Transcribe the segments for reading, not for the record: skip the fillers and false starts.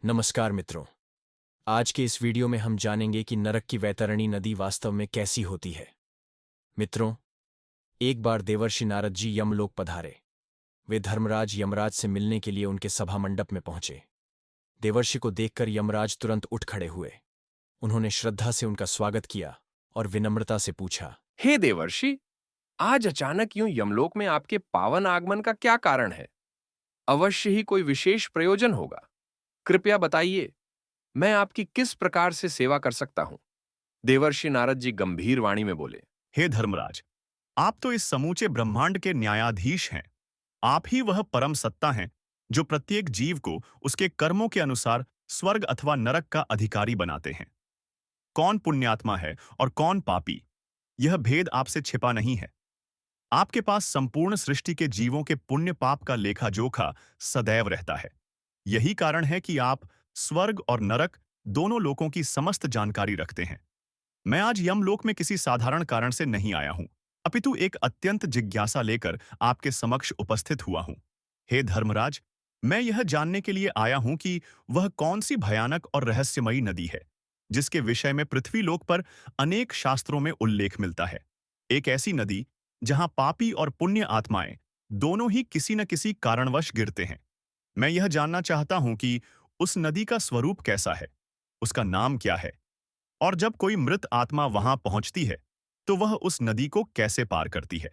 नमस्कार मित्रों। आज के इस वीडियो में हम जानेंगे कि नरक की वैतरणी नदी वास्तव में कैसी होती है। मित्रों, एक बार देवर्षि नारद जी यमलोक पधारे। वे धर्मराज यमराज से मिलने के लिए उनके सभा मंडप में पहुंचे। देवर्षि को देखकर यमराज तुरंत उठ खड़े हुए। उन्होंने श्रद्धा से उनका स्वागत किया और विनम्रता से पूछा। हे देवर्षि, आज अचानक यूं यमलोक में आपके पावन आगमन का क्या कारण है? अवश्य ही कोई विशेष प्रयोजन होगा। कृपया बताइए, मैं आपकी किस प्रकार से सेवा कर सकता हूं? देवर्षि नारद जी गंभीर वाणी में बोले। हे धर्मराज, आप तो इस समूचे ब्रह्मांड के न्यायाधीश हैं। आप ही वह परम सत्ता हैं जो प्रत्येक जीव को उसके कर्मों के अनुसार स्वर्ग अथवा नरक का अधिकारी बनाते हैं। कौन पुण्यात्मा है और कौन पापी, यह भेद आपसे छिपा नहीं है। आपके पास संपूर्ण सृष्टि के जीवों के पुण्य पाप का लेखा जोखा सदैव रहता है। यही कारण है कि आप स्वर्ग और नरक दोनों लोकों की समस्त जानकारी रखते हैं। मैं आज यमलोक में किसी साधारण कारण से नहीं आया हूं, अपितु एक अत्यंत जिज्ञासा लेकर आपके समक्ष उपस्थित हुआ हूं। हे धर्मराज, मैं यह जानने के लिए आया हूं कि वह कौन सी भयानक और रहस्यमयी नदी है, जिसके विषय में पृथ्वीलोक पर अनेक शास्त्रों में उल्लेख मिलता है। एक ऐसी नदी जहां पापी और पुण्य आत्माएं दोनों ही किसी न किसी कारणवश गिरते हैं। मैं यह जानना चाहता हूं कि उस नदी का स्वरूप कैसा है, उसका नाम क्या है, और जब कोई मृत आत्मा वहां पहुंचती है तो वह उस नदी को कैसे पार करती है।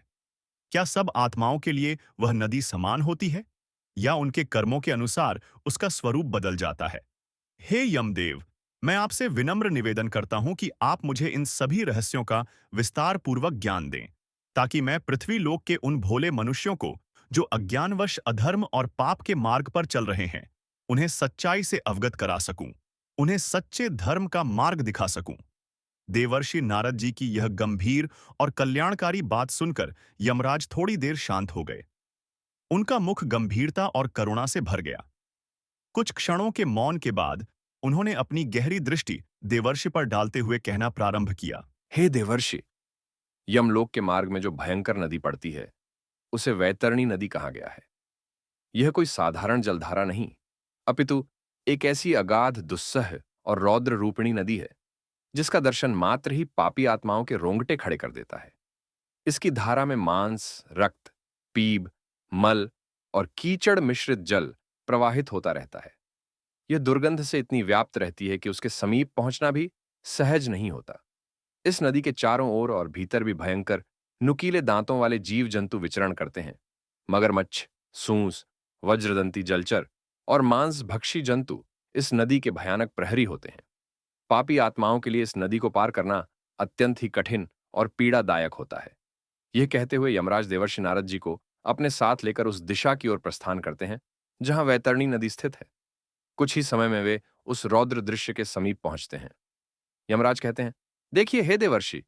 क्या सब आत्माओं के लिए वह नदी समान होती है या उनके कर्मों के अनुसार उसका स्वरूप बदल जाता है। हे यमदेव, मैं आपसे विनम्र निवेदन करता हूं कि आप मुझे इन सभी रहस्यों का विस्तार पूर्वक ज्ञान दें, ताकि मैं पृथ्वी लोक के उन भोले मनुष्यों को जो अज्ञानवश अधर्म और पाप के मार्ग पर चल रहे हैं, उन्हें सच्चाई से अवगत करा सकूं, उन्हें सच्चे धर्म का मार्ग दिखा सकूं। देवर्षि नारद जी की यह गंभीर और कल्याणकारी बात सुनकर यमराज थोड़ी देर शांत हो गए। उनका मुख गंभीरता और करुणा से भर गया। कुछ क्षणों के मौन के बाद उन्होंने अपनी गहरी दृष्टि देवर्षि पर डालते हुए कहना प्रारंभ किया। हे देवर्षि, यमलोक के मार्ग में जो भयंकर नदी पड़ती है, उसे वैतरणी नदी कहा गया है। यह कोई साधारण जलधारा नहीं, अपितु एक ऐसी अगाध, दुस्सह और रौद्र रूपिणी नदी है जिसका दर्शन मात्र ही पापी आत्माओं के रोंगटे खड़े कर देता है। इसकी धारा में मांस, रक्त, पीप, मल और कीचड़ मिश्रित जल प्रवाहित होता रहता है। यह दुर्गंध से इतनी व्याप्त रहती है कि उसके समीप पहुंचना भी सहज नहीं होता। इस नदी के चारों ओर और भीतर भी भयंकर नुकीले दांतों वाले जीव जंतु विचरण करते हैं। मगरमच्छ, सूंस, वज्रदंती जलचर और मांस भक्षी जंतु इस नदी के भयानक प्रहरी होते हैं। पापी आत्माओं के लिए इस नदी को पार करना अत्यंत ही कठिन और पीड़ादायक होता है। यह कहते हुए यमराज देवर्षि नारद जी को अपने साथ लेकर उस दिशा की ओर प्रस्थान करते हैं जहां वैतरणी नदी स्थित है। कुछ ही समय में वे उस रौद्र दृश्य के समीप पहुंचते हैं। यमराज कहते हैं, देखिए हे देवर्षि,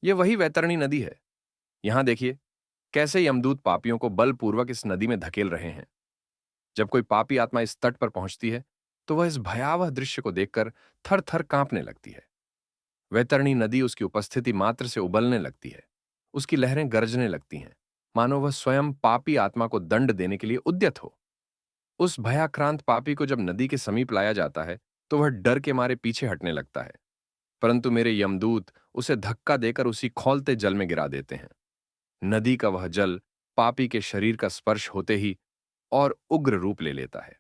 यह वही वैतरणी नदी है। यहां देखिए कैसे यमदूत पापियों को बलपूर्वक इस नदी में धकेल रहे हैं। जब कोई पापी आत्मा इस तट पर पहुंचती है तो वह इस भयावह दृश्य को देखकर थर थर कांपने लगती है। वैतरणी नदी उसकी उपस्थिति मात्र से उबलने लगती है। उसकी लहरें गरजने लगती हैं, मानो वह स्वयं पापी आत्मा को दंड देने के लिए उद्यत हो। उस भयाक्रांत पापी को जब नदी के समीप लाया जाता है तो वह डर के मारे पीछे हटने लगता है, परंतु मेरे यमदूत उसे धक्का देकर उसी खौलते जल में गिरा देते हैं। नदी का वह जल पापी के शरीर का स्पर्श होते ही और उग्र रूप ले लेता है।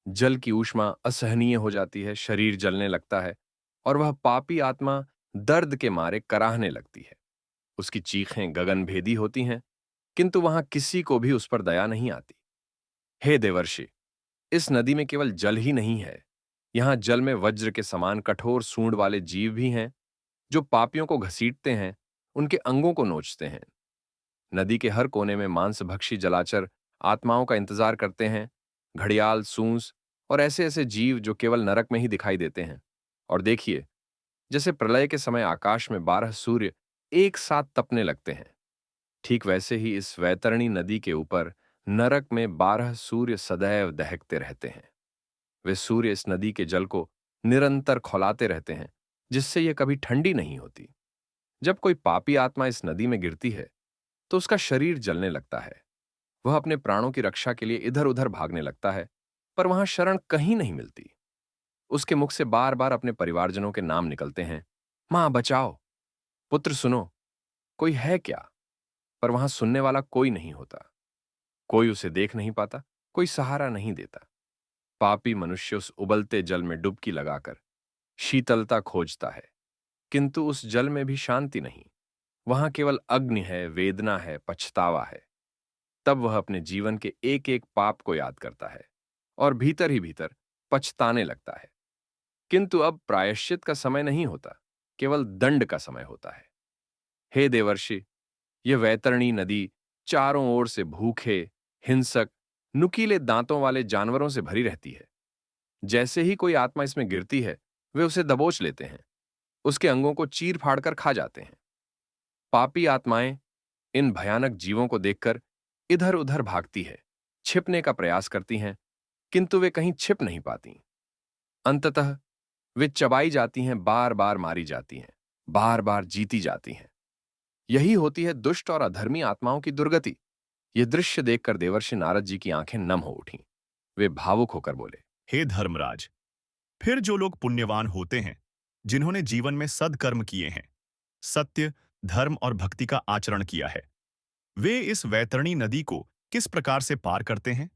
जल की ऊष्मा असहनीय हो जाती है, शरीर जलने लगता है और वह पापी आत्मा दर्द के मारे कराहने लगती है। उसकी चीखें गगनभेदी होती हैं, किंतु वहां किसी को भी उस पर दया नहीं आती। हे देवर्षि, इस नदी में केवल जल ही नहीं है, यहां जल में वज्र के समान कठोर सूंड वाले जीव भी हैं जो पापियों को घसीटते हैं, उनके अंगों को नोचते हैं। नदी के हर कोने में मांसभक्षी जलाचर आत्माओं का इंतजार करते हैं, घड़ियाल, सूंस और ऐसे ऐसे जीव जो केवल नरक में ही दिखाई देते हैं। और देखिए, जैसे प्रलय के समय आकाश में 12 सूर्य एक साथ तपने लगते हैं, ठीक वैसे ही इस वैतरणी नदी के ऊपर नरक में 12 सूर्य सदैव दहकते रहते हैं। वे सूर्य इस नदी के जल को निरंतर खौलाते रहते हैं, जिससे यह कभी ठंडी नहीं होती। जब कोई पापी आत्मा इस नदी में गिरती है तो उसका शरीर जलने लगता है। वह अपने प्राणों की रक्षा के लिए इधर उधर भागने लगता है, पर वहां शरण कहीं नहीं मिलती। उसके मुख से बार बार अपने परिवारजनों के नाम निकलते हैं। मां बचाओ, पुत्र सुनो, कोई है क्या? पर वहां सुनने वाला कोई नहीं होता। कोई उसे देख नहीं पाता, कोई सहारा नहीं देता। पापी मनुष्य उस उबलते जल में डुबकी लगाकर शीतलता खोजता है, किंतु उस जल में भी शांति नहीं। वहां केवल अग्नि है, वेदना है, पछतावा है। तब वह अपने जीवन के एक एक पाप को याद करता है और भीतर ही भीतर पछताने लगता है। किंतु अब प्रायश्चित का समय नहीं होता, केवल दंड का समय होता है। हे देवर्षि, यह वैतरणी नदी चारों ओर से भूखे, हिंसक, नुकीले दांतों वाले जानवरों से भरी रहती है। जैसे ही कोई आत्मा इसमें गिरती है, वे उसे दबोच लेते हैं, उसके अंगों को चीर फाड़कर खा जाते हैं। पापी आत्माएं इन भयानक जीवों को देखकर इधर उधर भागती है, छिपने का प्रयास करती हैं, किंतु वे कहीं छिप नहीं पाती। अंततः वे चबाई जाती हैं, बार बार मारी जाती हैं, बार बार जीती जाती हैं। यही होती है दुष्ट और अधर्मी आत्माओं की दुर्गति। यह दृश्य देखकर देवर्षि नारद जी की आंखें नम हो उठीं। वे भावुक होकर बोले, हे धर्मराज, फिर जो लोग पुण्यवान होते हैं, जिन्होंने जीवन में सद्कर्म किए हैं, सत्य, धर्म और भक्ति का आचरण किया है, वे इस वैतरणी नदी को किस प्रकार से पार करते हैं?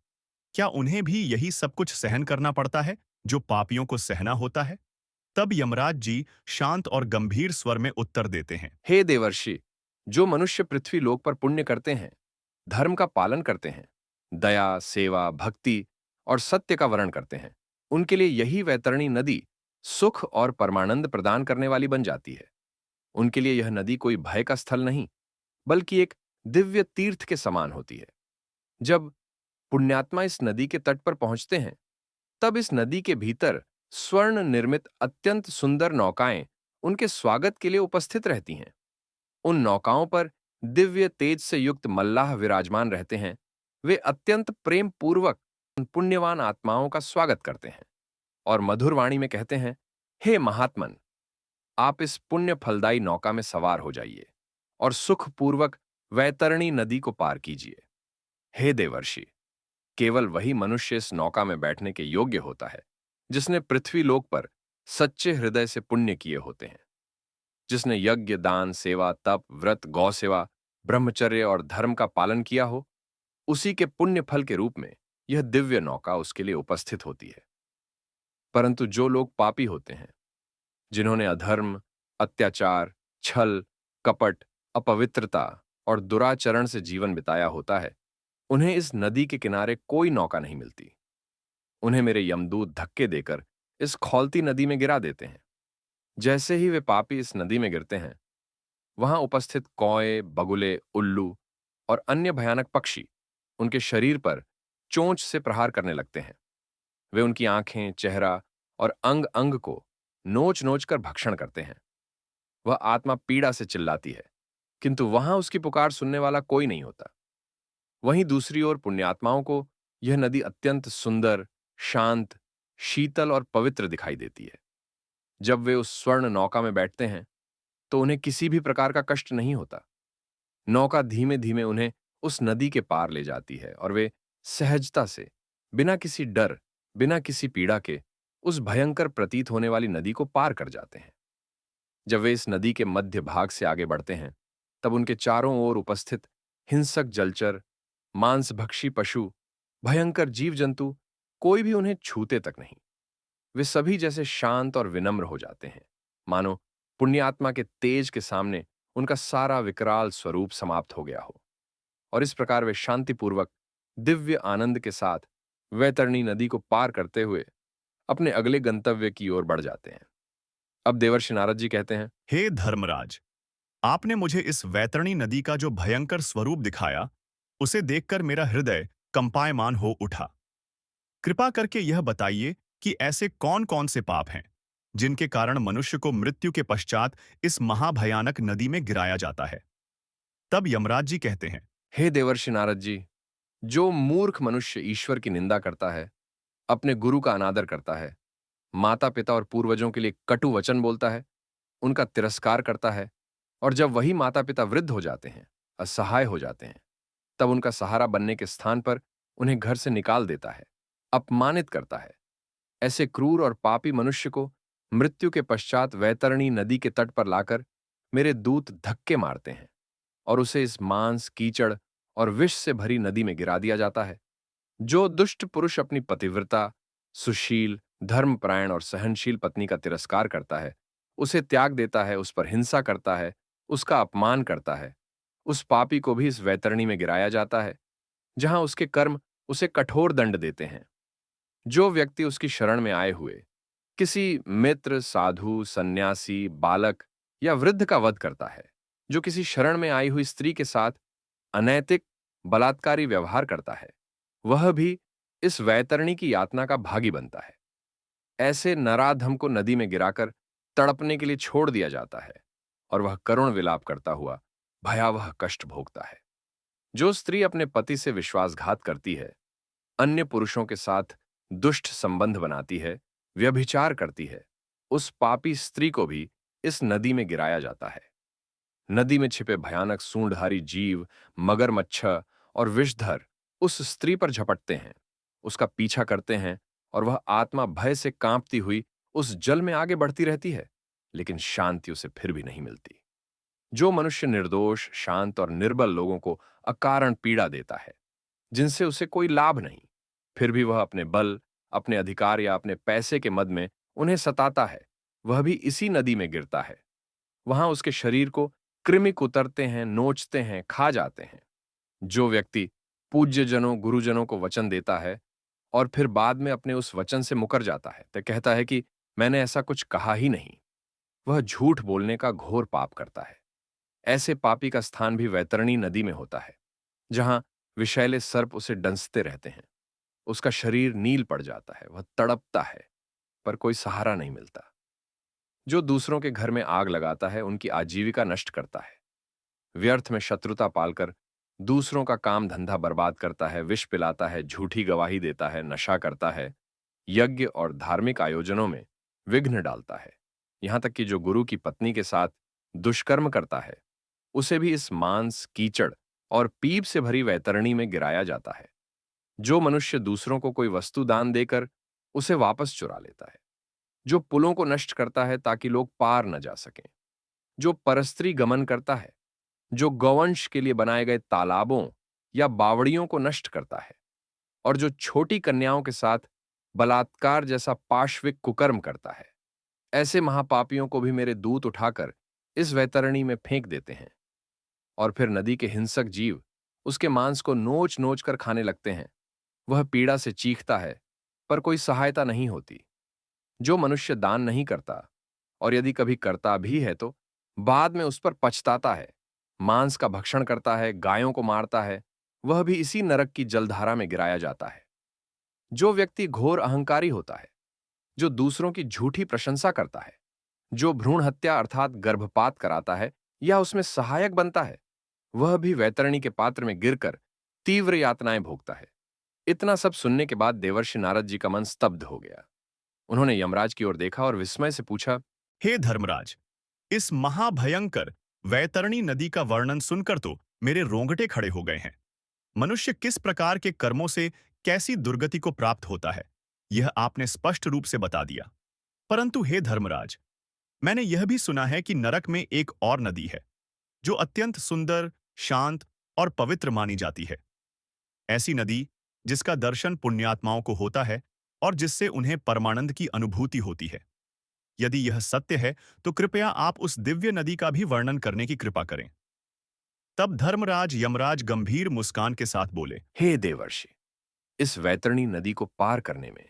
क्या उन्हें भी यही सब कुछ सहन करना पड़ता है जो पापियों को सहना होता है? तब यमराज जी शांत और गंभीर स्वर में उत्तर देते हैं। हे देवर्षि, जो मनुष्य पृथ्वी लोक पर पुण्य करते हैं, धर्म का पालन करते हैं, दया, सेवा, भक्ति और सत्य का वर्ण करते हैं, उनके लिए यही वैतरणी नदी सुख और परमानंद प्रदान करने वाली बन जाती है। उनके लिए यह नदी कोई भय का स्थल नहीं, बल्कि एक दिव्य तीर्थ के समान होती है। जब पुण्यात्मा इस नदी के तट पर पहुंचते हैं, तब इस नदी के भीतर स्वर्ण निर्मित अत्यंत सुंदर नौकाएं उनके स्वागत के लिए उपस्थित रहती हैं। उन नौकाओं पर दिव्य तेज से युक्त मल्लाह विराजमान रहते हैं। वे अत्यंत प्रेम पूर्वक उन पुण्यवान आत्माओं का स्वागत करते हैं और मधुर वाणी में कहते हैं, हे महात्मन, आप इस पुण्य फलदायी नौका में सवार हो जाइए और सुखपूर्वक वैतरणी नदी को पार कीजिए। हे देवर्षि, केवल वही मनुष्य इस नौका में बैठने के योग्य होता है जिसने पृथ्वी लोक पर सच्चे हृदय से पुण्य किए होते हैं, जिसने यज्ञ, दान, सेवा, तप, व्रत, गौ सेवा, ब्रह्मचर्य और धर्म का पालन किया हो। उसी के पुण्य फल के रूप में यह दिव्य नौका उसके लिए उपस्थित होती है। परंतु जो लोग पापी होते हैं, जिन्होंने अधर्म, अत्याचार, छल, कपट, अपवित्रता और दुराचरण से जीवन बिताया होता है, उन्हें इस नदी के किनारे कोई नौका नहीं मिलती। उन्हें मेरे यमदूत धक्के देकर इस खौलती नदी में गिरा देते हैं। जैसे ही वे पापी इस नदी में गिरते हैं, वहां उपस्थित कौए, बगुले, उल्लू और अन्य भयानक पक्षी उनके शरीर पर चोंच से प्रहार करने लगते हैं। वे उनकी आंखें, चेहरा और अंग अंग को नोच नोच कर भक्षण करते हैं। वह आत्मा पीड़ा से चिल्लाती है, किंतु वहां उसकी पुकार सुनने वाला कोई नहीं होता। वहीं दूसरी ओर पुण्यात्माओं को यह नदी अत्यंत सुंदर, शांत, शीतल और पवित्र दिखाई देती है। जब वे उस स्वर्ण नौका में बैठते हैं, तो उन्हें किसी भी प्रकार का कष्ट नहीं होता। नौका धीमे धीमे उन्हें उस नदी के पार ले जाती है और वे सहजता से, बिना किसी डर, बिना किसी पीड़ा के, उस भयंकर प्रतीत होने वाली नदी को पार कर जाते हैं। जब वे इस नदी के मध्य भाग से आगे बढ़ते हैं, तब उनके चारों ओर उपस्थित हिंसक जलचर, मांसभक्षी पशु, भयंकर जीव जंतु, कोई भी उन्हें छूते तक नहीं। वे सभी जैसे शांत और विनम्र हो जाते हैं, मानो पुण्यात्मा के तेज के सामने उनका सारा विकराल स्वरूप समाप्त हो गया हो। और इस प्रकार वे शांतिपूर्वक, दिव्य आनंद के साथ वैतरणी नदी को पार करते हुए अपने अगले गंतव्य की ओर बढ़ जाते हैं। अब देवर्षि नारद जी कहते हैं, हे धर्मराज, आपने मुझे इस वैतरणी नदी का जो भयंकर स्वरूप दिखाया, उसे देखकर मेरा हृदय कंपायमान हो उठा। कृपा करके यह बताइए कि ऐसे कौन कौन से पाप हैं जिनके कारण मनुष्य को मृत्यु के पश्चात इस महाभयानक नदी में गिराया जाता है। तब यमराज जी कहते हैं, हे देवर्षि नारद जी, जो मूर्ख मनुष्य ईश्वर की निंदा करता है, अपने गुरु का अनादर करता है, माता पिता और पूर्वजों के लिए कटु वचन बोलता है, उनका तिरस्कार करता है, और जब वही माता पिता वृद्ध हो जाते हैं, असहाय हो जाते हैं, तब उनका सहारा बनने के स्थान पर उन्हें घर से निकाल देता है, अपमानित करता है, ऐसे क्रूर और पापी मनुष्य को मृत्यु के पश्चात वैतरणी नदी के तट पर लाकर मेरे दूत धक्के मारते हैं और उसे इस मांस, कीचड़ और विष से भरी नदी में गिरा दिया जाता है। जो दुष्ट पुरुष अपनी पतिव्रता, सुशील, धर्मपरायण और सहनशील पत्नी का तिरस्कार करता है, उसे त्याग देता है, उस पर हिंसा करता है, उसका अपमान करता है, उस पापी को भी इस वैतरणी में गिराया जाता है, जहां उसके कर्म उसे कठोर दंड देते हैं। जो व्यक्ति उसकी शरण में आए हुए किसी मित्र, साधु, सन्यासी, बालक या वृद्ध का वध करता है, जो किसी शरण में आई हुई स्त्री के साथ अनैतिक, बलात्कारी व्यवहार करता है, वह भी इस वैतरणी की यातना का भागी बनता है। ऐसे नराधम को नदी में गिराकर तड़पने के लिए छोड़ दिया जाता है और वह करुण विलाप करता हुआ भयावह कष्ट भोगता है। जो स्त्री अपने पति से विश्वासघात करती है, अन्य पुरुषों के साथ दुष्ट संबंध बनाती है, व्यभिचार करती है, उस पापी स्त्री को भी इस नदी में गिराया जाता है। नदी में छिपे भयानक सूंडधारी जीव, मगरमच्छ और विषधर उस स्त्री पर झपटते हैं, उसका पीछा करते हैं और वह आत्मा भय से कांपती हुई उस जल में आगे बढ़ती रहती है, लेकिन शांति उसे फिर भी नहीं मिलती। जो मनुष्य निर्दोष, शांत और निर्बल लोगों को अकारण पीड़ा देता है, जिनसे उसे कोई लाभ नहीं, फिर भी वह अपने बल, अपने अधिकार या अपने पैसे के मद में उन्हें सताता है, वह भी इसी नदी में गिरता है। वहां उसके शरीर को कृमि कुतरते हैं, नोचते हैं, खा जाते हैं। जो व्यक्ति पूज्यजनों, गुरुजनों को वचन देता है और फिर बाद में अपने उस वचन से मुकर जाता है, तो कहता है कि मैंने ऐसा कुछ कहा ही नहीं, वह झूठ बोलने का घोर पाप करता है। ऐसे पापी का स्थान भी वैतरणी नदी में होता है, जहां विषैले सर्प उसे डंसते रहते हैं। उसका शरीर नील पड़ जाता है, वह तड़पता है, पर कोई सहारा नहीं मिलता। जो दूसरों के घर में आग लगाता है, उनकी आजीविका नष्ट करता है। व्यर्थ में शत्रुता पालकर दूसरों का काम धंधा बर्बाद करता है, विष पिलाता है, झूठी गवाही देता है, नशा करता है, यज्ञ और धार्मिक आयोजनों में विघ्न डालता है। यहां तक कि जो गुरु की पत्नी के साथ दुष्कर्म करता है, उसे भी इस मांस, कीचड़ और पीप से भरी वैतरणी में गिराया जाता है। जो मनुष्य दूसरों को कोई वस्तु दान देकर उसे वापस चुरा लेता है, जो पुलों को नष्ट करता है ताकि लोग पार न जा सकें, जो परस्त्री गमन करता है, जो गौवंश के लिए बनाए गए तालाबों या बावड़ियों को नष्ट करता है और जो छोटी कन्याओं के साथ बलात्कार जैसा पाशविक कुकर्म करता है, ऐसे महापापियों को भी मेरे दूत उठाकर इस वैतरणी में फेंक देते हैं। और फिर नदी के हिंसक जीव उसके मांस को नोच नोच कर खाने लगते हैं। वह पीड़ा से चीखता है, पर कोई सहायता नहीं होती। जो मनुष्य दान नहीं करता, और यदि कभी करता भी है तो बाद में उस पर पछताता है, मांस का भक्षण करता है, गायों को मारता है, वह भी इसी नरक की जलधारा में गिराया जाता है। जो व्यक्ति घोर अहंकारी होता है, जो दूसरों की झूठी प्रशंसा करता है, जो भ्रूण हत्या अर्थात गर्भपात कराता है या उसमें सहायक बनता है, वह भी वैतरणी के पात्र में गिरकर तीव्र यातनाएं भोगता है। इतना सब सुनने के बाद देवर्षि नारद जी का मन स्तब्ध हो गया। उन्होंने यमराज की ओर देखा और विस्मय से पूछा, हे धर्मराज, इस महाभयंकर वैतरणी नदी का वर्णन सुनकर तो मेरे रोंगटे खड़े हो गए हैं। मनुष्य किस प्रकार के कर्मों से कैसी दुर्गति को प्राप्त होता है, यह आपने स्पष्ट रूप से बता दिया। परंतु हे धर्मराज, मैंने यह भी सुना है कि नरक में एक और नदी है, जो अत्यंत सुंदर, शांत और पवित्र मानी जाती है। ऐसी नदी जिसका दर्शन पुण्यात्माओं को होता है और जिससे उन्हें परमानंद की अनुभूति होती है। यदि यह सत्य है तो कृपया आप उस दिव्य नदी का भी वर्णन करने की कृपा करें। तब धर्मराज यमराज गंभीर मुस्कान के साथ बोले, हे देवर्षि, इस वैतरणी नदी को पार करने में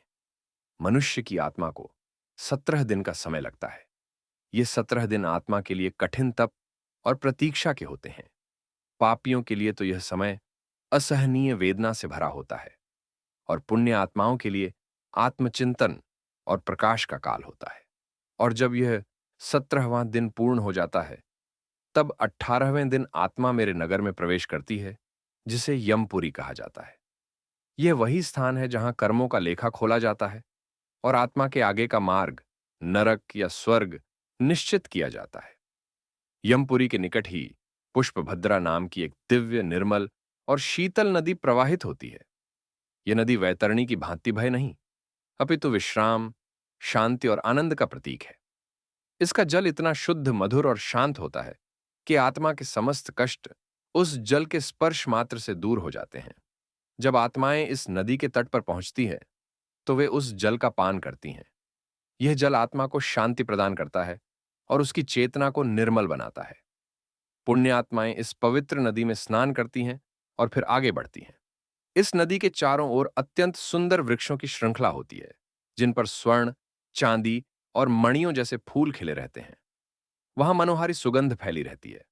मनुष्य की आत्मा को 17 दिन का समय लगता है। ये 17 दिन आत्मा के लिए कठिन तप और प्रतीक्षा के होते हैं। पापियों के लिए तो यह समय असहनीय वेदना से भरा होता है और पुण्य आत्माओं के लिए आत्मचिंतन और प्रकाश का काल होता है। और जब यह 17वां दिन पूर्ण हो जाता है, तब 18वें दिन आत्मा मेरे नगर में प्रवेश करती है, जिसे यमपुरी कहा जाता है। यह वही स्थान है जहां कर्मों का लेखा खोला जाता है और आत्मा के आगे का मार्ग, नरक या स्वर्ग, निश्चित किया जाता है। यमपुरी के निकट ही पुष्पभद्रा नाम की एक दिव्य, निर्मल और शीतल नदी प्रवाहित होती है। यह नदी वैतरणी की भांति भय नहीं, अपितु विश्राम, शांति और आनंद का प्रतीक है। इसका जल इतना शुद्ध, मधुर और शांत होता है कि आत्मा के समस्त कष्ट उस जल के स्पर्श मात्र से दूर हो जाते हैं। जब आत्माएं इस नदी के तट पर पहुंचती है तो वे उस जल का पान करती हैं। यह जल आत्मा को शांति प्रदान करता है और उसकी चेतना को निर्मल बनाता है। पुण्य आत्माएं इस पवित्र नदी में स्नान करती हैं और फिर आगे बढ़ती हैं। इस नदी के चारों ओर अत्यंत सुंदर वृक्षों की श्रृंखला होती है, जिन पर स्वर्ण, चांदी और मणियों जैसे फूल खिले रहते हैं। वहां मनोहारी सुगंध फैली रहती है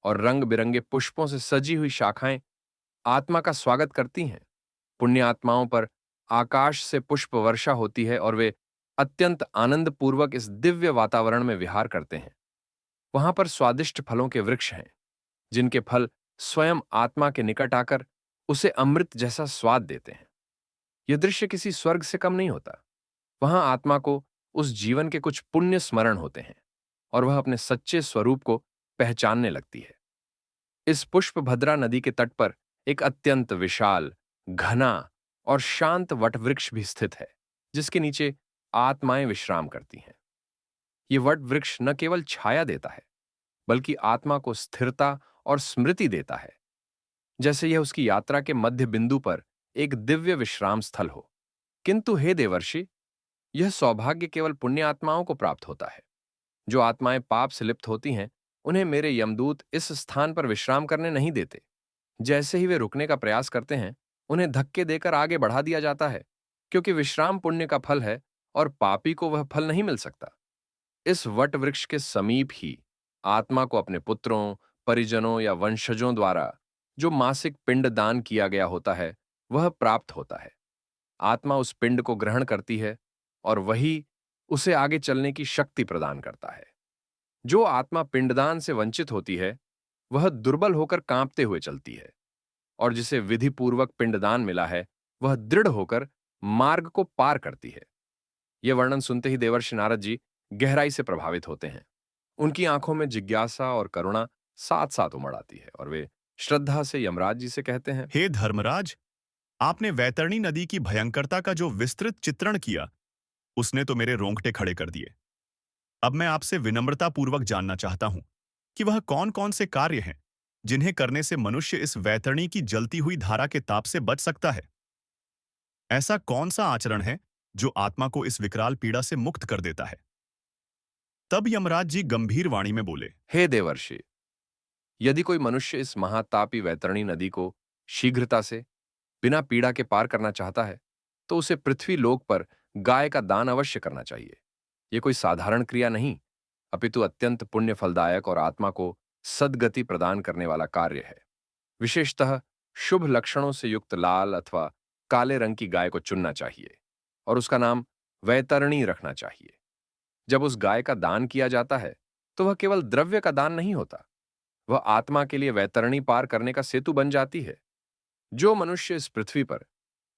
और रंग बिरंगे पुष्पों से सजी हुई शाखाएं आत्मा का स्वागत करती हैं। पुण्य आत्माओं पर आकाश से पुष्प वर्षा होती है और वे अत्यंत आनंदपूर्वक इस दिव्य वातावरण में विहार करते हैं। वहां पर स्वादिष्ट फलों के वृक्ष हैं, जिनके फल स्वयं आत्मा के निकट आकर उसे अमृत जैसा स्वाद देते हैं। यह दृश्य किसी स्वर्ग से कम नहीं होता। वहां आत्मा को उस जीवन के कुछ पुण्य स्मरण होते हैं और वह अपने सच्चे स्वरूप को पहचानने लगती है। इस पुष्पभद्रा नदी के तट पर एक अत्यंत विशाल, घना और शांत वटवृक्ष भी स्थित है, जिसके नीचे आत्माएं विश्राम करती हैं। ये वट वृक्ष न केवल छाया देता है, बल्कि आत्मा को स्थिरता और स्मृति देता है, जैसे यह उसकी यात्रा के मध्य बिंदु पर एक दिव्य विश्राम स्थल हो। किंतु हे देवर्षि, यह सौभाग्य केवल पुण्य आत्माओं को प्राप्त होता है। जो आत्माएं पाप से लिप्त होती हैं, उन्हें मेरे यमदूत इस स्थान पर विश्राम करने नहीं देते। जैसे ही वे रुकने का प्रयास करते हैं, उन्हें धक्के देकर आगे बढ़ा दिया जाता है, क्योंकि विश्राम पुण्य का फल है और पापी को वह फल नहीं मिल सकता। इस वट वृक्ष के समीप ही आत्मा को अपने पुत्रों, परिजनों या वंशजों द्वारा जो मासिक पिंड दान किया गया होता है, वह प्राप्त होता है। आत्मा उस पिंड को ग्रहण करती है और वही उसे आगे चलने की शक्ति प्रदान करता है। जो आत्मा पिंडदान से वंचित होती है, वह दुर्बल होकर कांपते हुए चलती है, और जिसे विधिपूर्वक पिंडदान मिला है, वह दृढ़ होकर मार्ग को पार करती है। यह वर्णन सुनते ही देवर्षि नारद जी गहराई से प्रभावित होते हैं। उनकी आंखों में जिज्ञासा और करुणा साथ साथ उमड़ आती है और वे श्रद्धा से यमराज जी से कहते हैं, हे धर्मराज, आपने वैतरणी नदी की भयंकरता का जो विस्तृत चित्रण किया, उसने तो मेरे रोंगटे खड़े कर दिए। अब मैं आपसे विनम्रतापूर्वक जानना चाहता हूं कि वह कौन-कौन से कार्य हैं जिन्हें करने से मनुष्य इस वैतरणी की जलती हुई धारा के ताप से बच सकता है। ऐसा कौन सा आचरण है जो आत्मा को इस विकराल पीड़ा से मुक्त कर देता है? तब यमराज जी गंभीर वाणी में बोले, हे देवर्षि, यदि कोई मनुष्य इस महातापी वैतरणी नदी को शीघ्रता से बिना पीड़ा के पार करना चाहता है, तो उसे पृथ्वी लोक पर गाय का दान अवश्य करना चाहिए। यह कोई साधारण क्रिया नहीं, अपितु अत्यंत पुण्य फलदायक और आत्मा को सद्गति प्रदान करने वाला कार्य है। विशेषतः शुभ लक्षणों से युक्त लाल अथवा काले रंग की गाय को चुनना चाहिए और उसका नाम वैतरणी रखना चाहिए। जब उस गाय का दान किया जाता है, तो वह केवल द्रव्य का दान नहीं होता, वह आत्मा के लिए वैतरणी पार करने का सेतु बन जाती है। जो मनुष्य इस पृथ्वी पर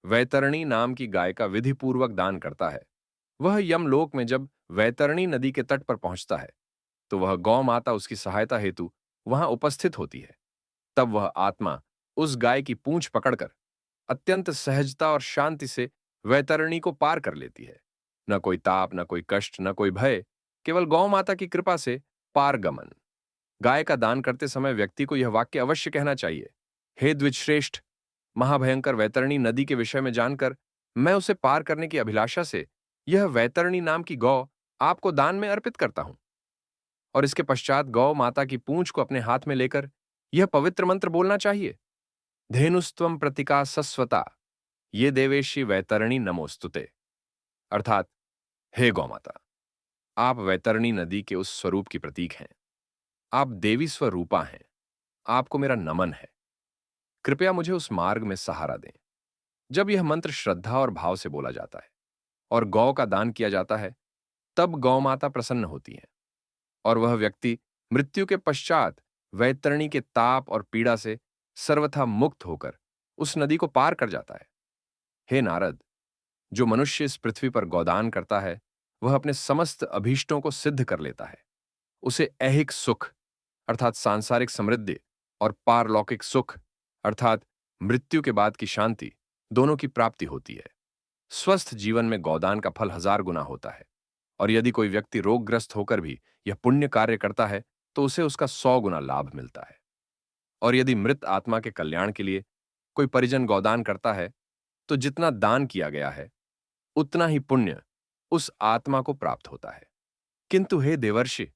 वैतरणी नाम की गाय का विधिपूर्वक दान करता है, वह यमलोक में जब वैतरणी नदी के तट पर पहुंचता है, तो वह गौ माता उसकी सहायता हेतु वहां उपस्थित होती है। तब वह आत्मा उस गाय की पूंछ पकड़कर अत्यंत सहजता और शांति से वैतरणी को पार कर लेती है। न कोई ताप, न कोई कष्ट, न कोई भय, केवल गौ माता की कृपा से पारगमन। गाय का दान करते समय व्यक्ति को यह वाक्य अवश्य कहना चाहिए, हे द्विजश्रेष्ठ, महाभयंकर वैतरणी नदी के विषय में जानकर मैं उसे पार करने की अभिलाषा से यह वैतरणी नाम की गौ आपको दान में अर्पित करता हूं। और इसके पश्चात गौ माता की पूंछ को अपने हाथ में लेकर यह पवित्र मंत्र बोलना चाहिए, धेनुस्त्वम प्रतिका सस्वता, ये देवेशी वैतरणी नमोस्तुते। अर्थात, हे गौ माता, आप वैतरणी नदी के उस स्वरूप की प्रतीक हैं। आप देवी स्वरूपा हैं। आपको मेरा नमन है। कृपया मुझे उस मार्ग में सहारा दें। जब यह मंत्र श्रद्धा और भाव से बोला जाता है और गौ का दान किया जाता है, तब गौ माता प्रसन्न होती है और वह व्यक्ति मृत्यु के पश्चात वैतरणी के ताप और पीड़ा से सर्वथा मुक्त होकर उस नदी को पार कर जाता है। हे नारद, जो मनुष्य इस पृथ्वी पर गौदान करता है, वह अपने समस्त अभीष्टों को सिद्ध कर लेता है। उसे ऐहिक सुख अर्थात सांसारिक समृद्धि और पारलौकिक सुख अर्थात मृत्यु के बाद की शांति, दोनों की प्राप्ति होती है। स्वस्थ जीवन में गोदान का फल 1000 गुना होता है। और यदि कोई व्यक्ति रोगग्रस्त होकर भी यह पुण्य कार्य करता है तो उसे उसका 100 गुना लाभ मिलता है। और यदि मृत आत्मा के कल्याण के लिए कोई परिजन गोदान करता है तो जितना दान किया गया है उतना ही पुण्य उस आत्मा को प्राप्त होता है। किंतु हे देवर्षि,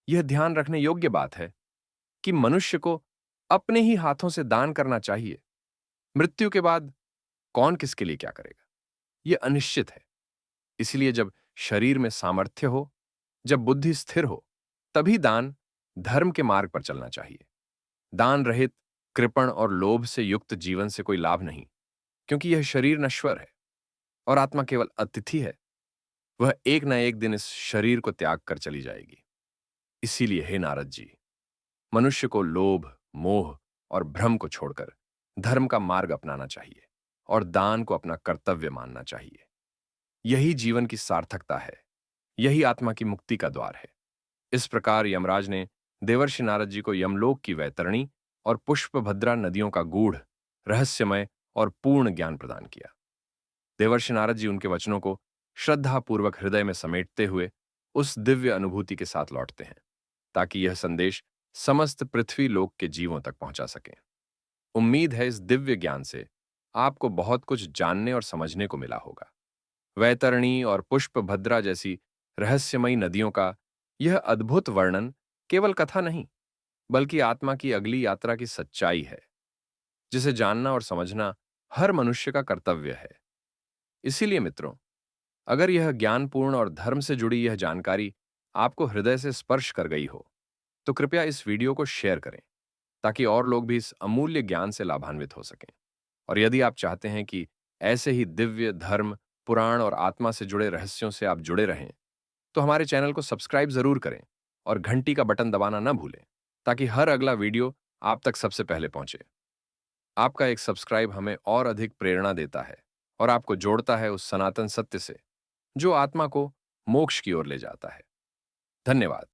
यह ध्यान रखने योग्य बात है कि मनुष्य को अपने ही हाथों से दान करना चाहिए। मृत्यु के बाद कौन किसके लिए क्या करेगा, यह अनिश्चित है। इसलिए जब शरीर में सामर्थ्य हो, जब बुद्धि स्थिर हो, तभी दान धर्म के मार्ग पर चलना चाहिए। दान रहित, कृपण और लोभ से युक्त जीवन से कोई लाभ नहीं, क्योंकि यह शरीर नश्वर है और आत्मा केवल अतिथि है। वह एक न एक दिन इस शरीर को त्याग कर चली जाएगी। इसीलिए हे नारद जी, मनुष्य को लोभ, मोह और भ्रम को छोड़कर धर्म का मार्ग अपनाना चाहिए और दान को अपना कर्तव्य मानना चाहिए। यही जीवन की सार्थकता है, यही आत्मा की मुक्ति का द्वार है। इस प्रकार यमराज ने देवर्षि नारद जी को यमलोक की वैतरणी और पुष्पभद्रा नदियों का गूढ़, रहस्यमय और पूर्ण ज्ञान प्रदान किया। देवर्षि नारद जी उनके वचनों को श्रद्धापूर्वक हृदय में समेटते हुए उस दिव्य अनुभूति के साथ लौटते हैं, ताकि यह संदेश समस्त पृथ्वी लोक के जीवों तक पहुंचा सके। उम्मीद है इस दिव्य ज्ञान से आपको बहुत कुछ जानने और समझने को मिला होगा। वैतरणी और पुष्पभद्रा जैसी रहस्यमयी नदियों का यह अद्भुत वर्णन केवल कथा नहीं, बल्कि आत्मा की अगली यात्रा की सच्चाई है, जिसे जानना और समझना हर मनुष्य का कर्तव्य है। इसीलिए मित्रों, अगर यह ज्ञानपूर्ण और धर्म से जुड़ी यह जानकारी आपको हृदय से स्पर्श कर गई हो, तो कृपया इस वीडियो को शेयर करें, ताकि और लोग भी इस अमूल्य ज्ञान से लाभान्वित हो सकें। और यदि आप चाहते हैं कि ऐसे ही दिव्य धर्म, पुराण और आत्मा से जुड़े रहस्यों से आप जुड़े रहें, तो हमारे चैनल को सब्सक्राइब जरूर करें और घंटी का बटन दबाना न भूलें, ताकि हर अगला वीडियो आप तक सबसे पहले पहुंचे। आपका एक सब्सक्राइब हमें और अधिक प्रेरणा देता है और आपको जोड़ता है उस सनातन सत्य से, जो आत्मा को मोक्ष की ओर ले जाता है। धन्यवाद।